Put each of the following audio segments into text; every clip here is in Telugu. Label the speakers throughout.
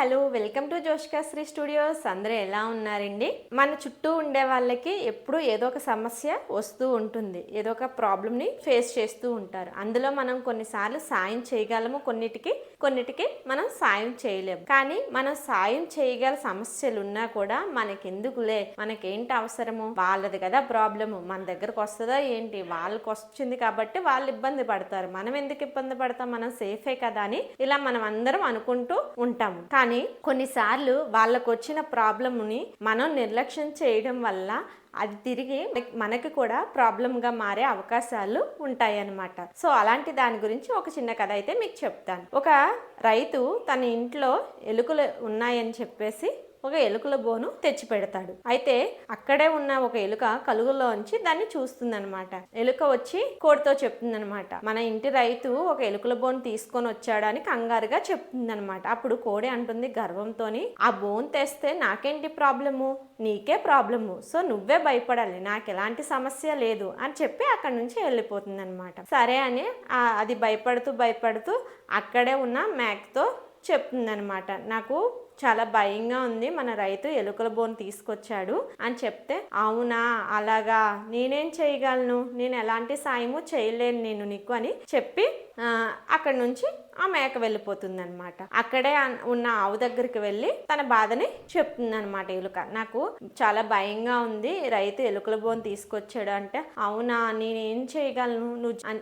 Speaker 1: హలో వెల్కమ్ టు జోష్కా శ్రీ స్టూడియోస్. అందరూ ఎలా ఉన్నారండి? మన చుట్టూ ఉండే వాళ్ళకి ఎప్పుడూ ఏదో ఒక సమస్య వస్తూ ఉంటుంది, ఏదో ఒక ప్రాబ్లమ్ని ఫేస్ చేస్తూ ఉంటారు. అందులో మనం కొన్నిసార్లు సాయం చేయగలము, కొన్నిటికి మనం సాయం చేయలేము. కానీ మనం సాయం చేయగల సమస్యలు ఉన్నా కూడా మనకెందుకులే, మనకేంటి అవసరము, వాళ్ళది కదా ప్రాబ్లము, మన దగ్గరకు వస్తుందా ఏంటి, వాళ్ళకి వచ్చింది కాబట్టి వాళ్ళు ఇబ్బంది పడతారు, మనం ఎందుకు ఇబ్బంది పడతాం, మనం సేఫే కదా అని ఇలా మనం అందరం అనుకుంటూ ఉంటాము. కానీ కొన్నిసార్లు వాళ్ళకు వచ్చిన ప్రాబ్లమ్ని మనం నిర్లక్ష్యం చేయడం వల్ల అది తిరిగి మనకి కూడా ప్రాబ్లంగా మారే అవకాశాలు ఉంటాయి అన్నమాట. సో అలాంటి దాని గురించి ఒక చిన్న కథ అయితే మీకు చెప్తాను. ఒక రైతు తన ఇంట్లో ఎలుకలు ఉన్నాయని చెప్పేసి ఒక ఎలుకల బోను తెచ్చి పెడతాడు. అయితే అక్కడే ఉన్న ఒక ఎలుక కలుగులోంచి దాన్ని చూస్తుందన్నమాట. ఎలుక వచ్చి కోడితో చెప్తుందనమాట, మన ఇంటి రైతు ఒక ఎలుకల బోను తీసుకొని వచ్చాడని కంగారుగా చెప్తుందనమాట. అప్పుడు కోడి అంటుంది గర్వంతోని, ఆ బోన్ తెస్తే నాకేంటి ప్రాబ్లము, నీకే ప్రాబ్లము, సో నువ్వే భయపడాలి, నాకు ఎలాంటి సమస్య లేదు అని చెప్పి అక్కడి నుంచి వెళ్ళిపోతుంది అనమాట. సరే అని అది భయపడుతూ అక్కడే ఉన్న మేకతో చెప్తుందనమాట, నాకు చాలా భయంగా ఉంది, మన రైతు ఎలుకల బోన్ తీసుకొచ్చాడు అని చెప్తే, అవునా అలాగా, నేనేం చేయగలను, నేను ఎలాంటి సాయము చేయలేను నేను నీకు అని చెప్పి అక్కడి నుంచి ఆ మేక వెళ్ళిపోతుంది అనమాట. అక్కడే ఉన్న ఆవు దగ్గరికి వెళ్ళి తన బాధని చెప్తుంది అనమాట. ఎలుక, నాకు చాలా భయంగా ఉంది, రైతు ఎలుకల బోన్ తీసుకొచ్చాడు అంటే, అవునా నేనేం చేయగలను,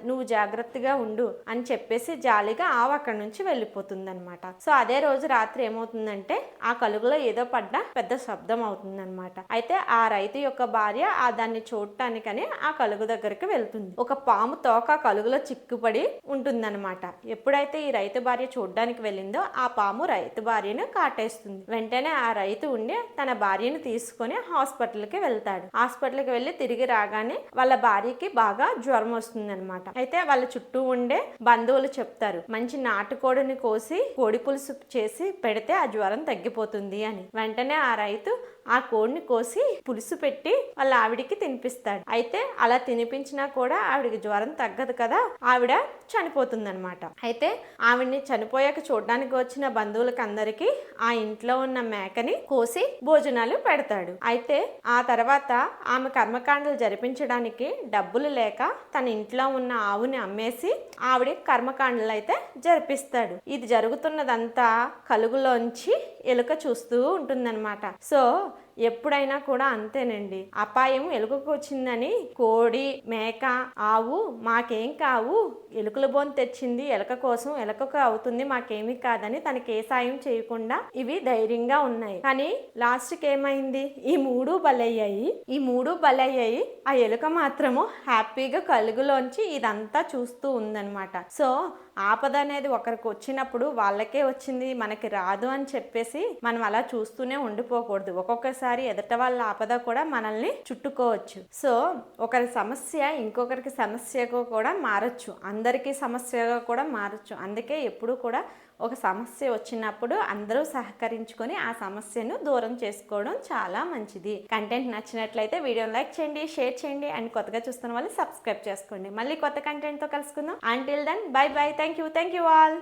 Speaker 1: నువ్వు జాగ్రత్తగా ఉండు అని చెప్పేసి జాలిగా ఆవు అక్కడి నుంచి వెళ్ళిపోతుంది అనమాట. సో అదే రోజు రాత్రి ఏమవుతుందంటే ఆ కలుగులో ఏదో పడ్డ పెద్ద శబ్దం అవుతుందన్నమాట. అయితే ఆ రైతు యొక్క భార్య దాన్ని చూడటానికని ఆ కలుగు దగ్గరికి వెళ్తుంది. ఒక పాము తోక కలుగులో చిక్కుపడి ఉంటుందన్నమాట. ఎప్పుడైతే ఈ రైతు భార్య చూడడానికి వెళ్ళిందో ఆ పాము రైతు భార్యను కాటేస్తుంది. వెంటనే ఆ రైతు ఉండి తన భార్యను తీసుకొని హాస్పిటల్కి వెళ్తాడు. హాస్పిటల్కి వెళ్ళి తిరిగి రాగానే వాళ్ళ భార్యకి బాగా జ్వరం వస్తుంది అనమాట. అయితే వాళ్ళ చుట్టూ ఉండే బంధువులు చెప్తారు, మంచి నాటుకోడిని కోసి కోడి పులుసు చేసి పెడితే ఆ జ్వరం తగ్గిపోతుంది అని. వెంటనే ఆ రైతు ఆ కోడిని కోసి పులుసు పెట్టి వాళ్ళ ఆవిడికి తినిపిస్తాడు. అయితే అలా తినిపించినా కూడా ఆవిడికి జ్వరం తగ్గదు కదా, ఆవిడ చనిపోతుంది అనమాట. అయితే ఆవిడ్ని చనిపోయాక చూడడానికి వచ్చిన బంధువులకి అందరికీ ఆ ఇంట్లో ఉన్న మేకని కోసి భోజనాలు పెడతాడు. అయితే ఆ తర్వాత ఆమె కర్మకాండలు జరిపించడానికి డబ్బులు లేక తన ఇంట్లో ఉన్న ఆవుని అమ్మేసి ఆవిడ కర్మకాండలు అయితే జరిపిస్తాడు. ఇది జరుగుతున్నదంతా కలుగులోంచి ఎలుక చూస్తూ ఉంటుందన్నమాట. సో ఎప్పుడైనా కూడా అంతేనండి, అపాయం ఎలుకకు వచ్చిందని కోడి మేక ఆవు మాకేం కావు, ఎలుకల బోన్ తెచ్చింది ఎలుక కోసం, ఎలుకకు అవుతుంది, మాకేమీ కాదని తనకి ఏ సాయం చేయకుండా ఇవి ధైర్యంగా ఉన్నాయి. కానీ లాస్ట్కి ఏమైంది, ఈ మూడు బలయ్యాయి. ఆ ఎలుక మాత్రము హ్యాపీగా కలుగులోంచి ఇదంతా చూస్తూ ఉందన్నమాట. సో ఆపద అనేది ఒకరికి వచ్చినప్పుడు వాళ్ళకే వచ్చింది మనకి రాదు అని చెప్పేసి మనం అలా చూస్తూనే ఉండిపోకూడదు. ఒక్కొక్కసారి ఎదుట వాళ్ళ ఆపద కూడా మనల్ని చుట్టుకోవచ్చు. సో ఒకరి సమస్య ఇంకొకరికి సమస్యగా కూడా మారచ్చు, అందరికీ సమస్యగా కూడా మారచ్చు. అందుకే ఎప్పుడు కూడా ఒక సమస్య వచ్చినప్పుడు అందరూ సహకరించుకొని ఆ సమస్యను దూరం చేసుకోవడం చాలా మంచిది. కంటెంట్ నచ్చినట్లయితే వీడియోని లైక్ చేయండి, షేర్ చేయండి అండ్ కొత్తగా చూస్తున్న వాళ్ళు సబ్స్క్రైబ్ చేసుకోండి. మళ్ళీ కొత్త కంటెంట్తో కలుసుకుందాం. Until then bye bye. Thank you all.